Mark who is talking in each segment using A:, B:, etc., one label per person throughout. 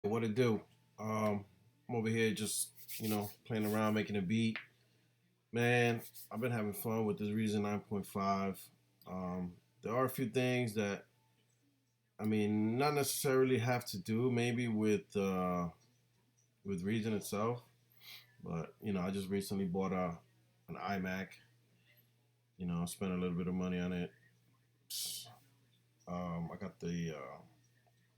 A: What it do? I'm over here just playing around making a beat. Man, I've been having fun with this Reason 9.5. There are a few things that not necessarily have to do maybe with Reason itself, but I just recently bought an Imac. I spent a little bit of money on it. I got the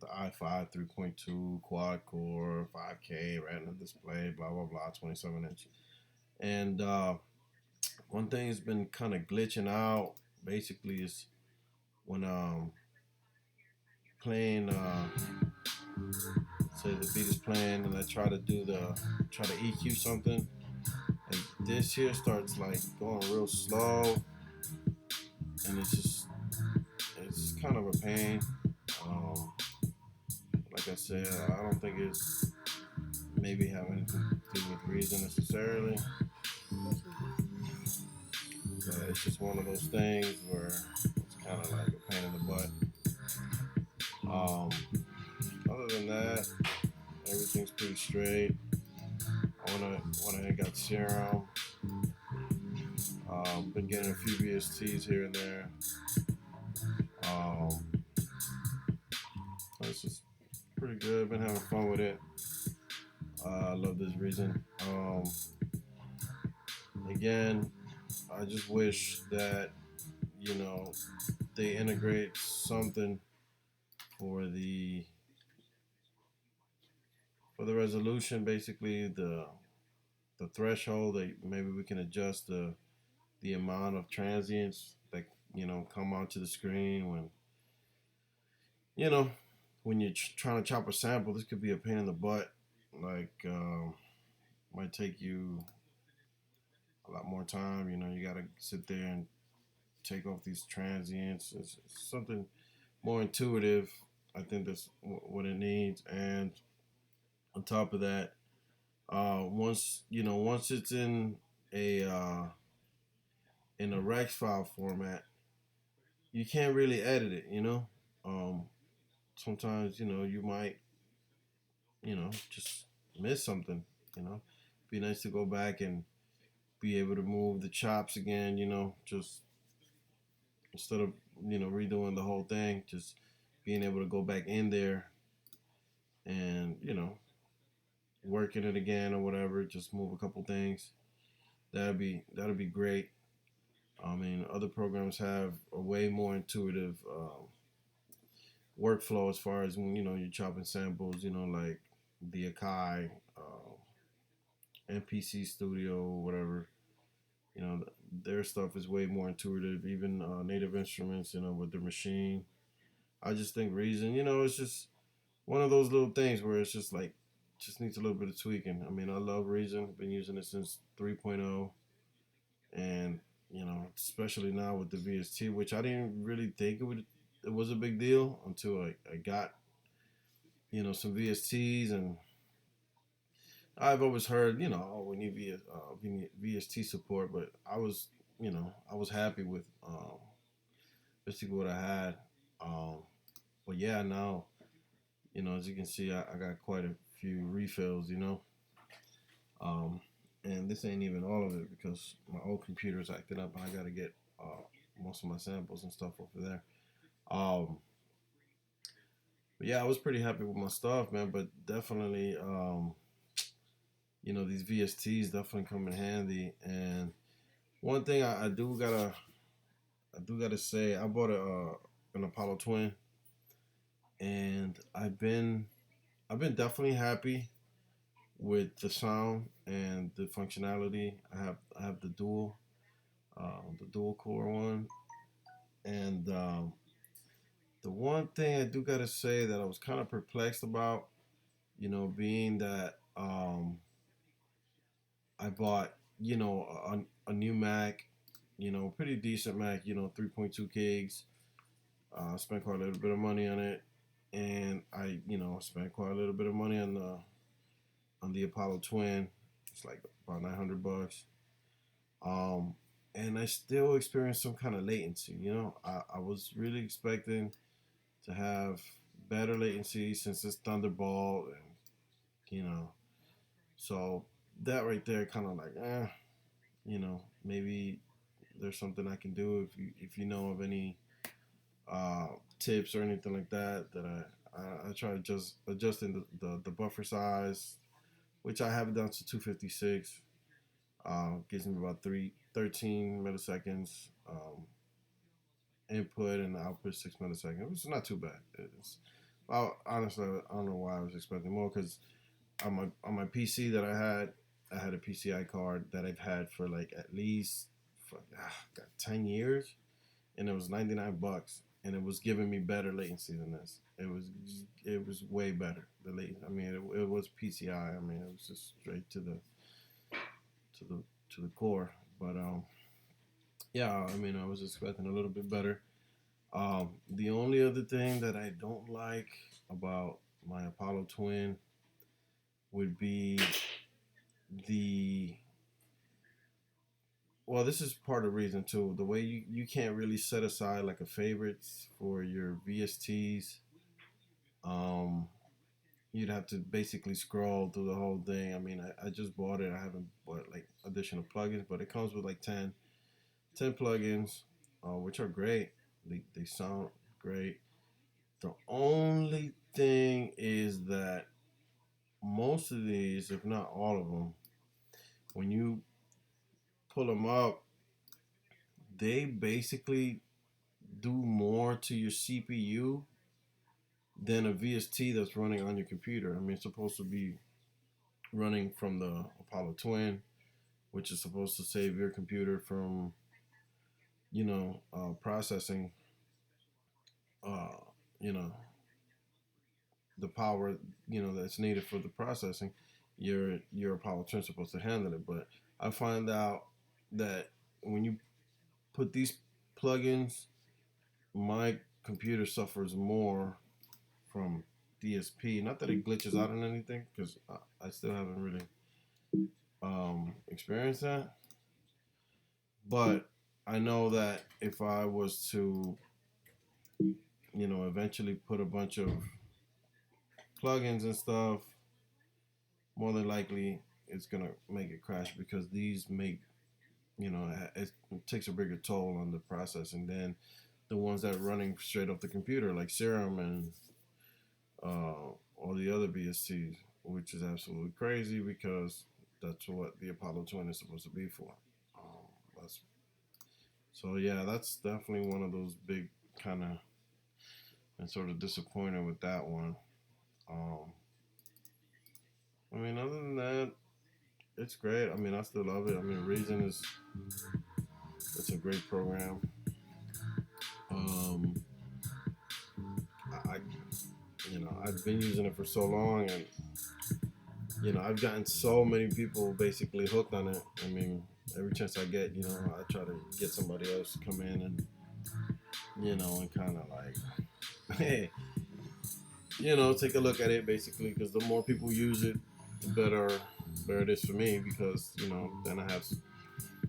A: i5 3.2 quad core, 5K Retina display, blah blah blah, 27 inch. And one thing that's been kind of glitching out basically is when playing, say the beat is playing, and I try to EQ something, and this here starts like going real slow, and it's kind of a pain. Um, like I said, I don't think it's maybe having anything to do with Reason necessarily, but it's just one of those things where it's kind of like a pain in the butt. Um, Other than that, everything's pretty straight. I went ahead and got serum. Been getting a few VSTs here and there. Um, it's just pretty good. Been having fun with it. I love this Reason. Again, I just wish that you know they integrate something for the resolution, basically the threshold, that maybe we can adjust the amount of transients that come onto the screen you know when you're trying to chop a sample. This could be a pain in the butt. Like, might take you a lot more time. You got to sit there and take off these transients. It's something more intuitive. I think that's what it needs. And on top of that, once it's a uh, in a Rex file format, you can't really edit it. Um, Sometimes you might just miss something. Be nice to go back and be able to move the chops again. Just instead of redoing the whole thing, just being able to go back in there and working it again or whatever. Just move a couple things. That'd be great. I mean, other programs have a way more intuitive workflow as far as when you're chopping samples. Like the Akai, MPC Studio, whatever. Their stuff is way more intuitive. Even Native Instruments, with their machine. I just think Reason, it's just one of those little things where it's just like, just needs a little bit of tweaking. I mean, I love Reason. I've been using it since 3.0, and especially now with the VST, which I didn't really think it was a big deal until I got some VSTs. And I've always heard, oh, we need VST support, but I was happy with basically what I had. Um, but yeah, now, as you can see, I got quite a few refills. Um, and this ain't even all of it because my old computer's acting up, and I got to get most of my samples and stuff over there. Um, but yeah, I was pretty happy with my stuff, man. But definitely, these VSTs definitely come in handy. And one thing I do gotta say, I bought an Apollo Twin, and I've been definitely happy with the sound and the functionality. I have the dual core one, and the one thing I do gotta say that I was kind of perplexed about, being that I bought a new Mac, pretty decent Mac, 3.2 gigs. Spent quite a little bit of money on it, and I spent quite a little bit of money on the Apollo Twin. It's like about $900. Um, and I still experience some kind of latency. I was really expecting to have better latency since it's Thunderbolt, and you know. So that right there, kind of like, maybe there's something I can do if you know of any uh, tips or anything like that. I try to just adjusting the buffer size, which I have it down to 256. Gives me about 13 milliseconds input and the output 6 milliseconds, which is not too bad. Well, honestly, I don't know why I was expecting more because on my PC that I had a PCI card that I've had for like at least for, 10 years, and it was $99, and it was giving me better latency than this. It was way better. The latency, I mean, it was PCI. I mean, it was just straight to the to the core. But yeah, I mean, I was expecting a little bit better. The only other thing that I don't like about my Apollo Twin would be the well, this is part of the reason too. The way you can't really set aside like a favorites for your VSTs. Um, you'd have to basically scroll through the whole thing. I mean, I just bought it. I haven't bought like additional plugins, but it comes with like ten plugins, which are great. They sound great. The only thing is that most of these, if not all of them, when you pull them up, they basically do more to your CPU than a VST that's running on your computer. I mean, it's supposed to be running from the Apollo Twin, which is supposed to save your computer from, processing, uh, you know, the power, that's needed for the processing. Your Apollo Twin is supposed to handle it, but I find out that when you put these plugins, my computer suffers more from DSP. Not that it glitches out on anything, because I still haven't really experienced that. But I know that if I was to, eventually put a bunch of plugins and stuff, more than likely it's gonna make it crash because these make, it takes a bigger toll on the processing than the ones that are running straight off the computer, like Serum and all the other BSTs, which is absolutely crazy because that's what the Apollo 20 is supposed to be for. That's So yeah, that's definitely one of those big kind of and sort of disappointed with that one. Um, I mean, other than that, it's great. I mean, I still love it. I mean, Reason is it's a great program. Um, I I've been using it for so long, and I've gotten so many people basically hooked on it. I mean, every chance I get, I try to get somebody else to come in and and kind of like, hey, take a look at it basically, because the more people use it, the better it is for me, because then I have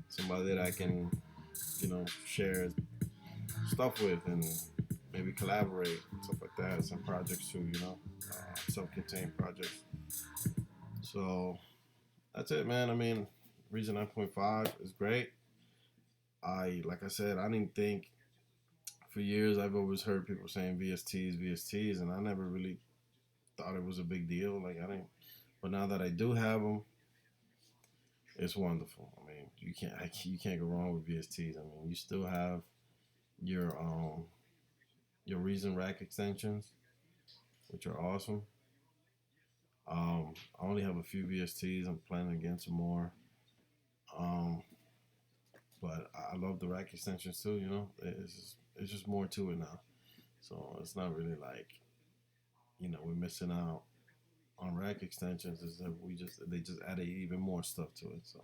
A: somebody that I can share stuff with and maybe collaborate, stuff like that. Some projects too, self-contained projects. So that's it, man. I mean, Reason 9.5 is great. Like I said, I didn't think for years. I've always heard people saying VSTs, and I never really thought it was a big deal. Like I didn't, but now that I do have them, it's wonderful. I mean, you can't go wrong with VSTs. I mean, you still have your your Reason rack extensions, which are awesome. I only have a few VSTs. I'm planning to get some more. Um, but I love the rack extensions too. It's just more to it now. So it's not really like we're missing out on rack extensions. Is that they just added even more stuff to it. So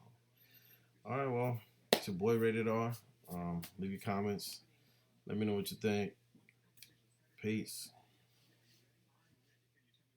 A: all right, well, it's your boy Rated R. Leave your comments. Let me know what you think. Peace.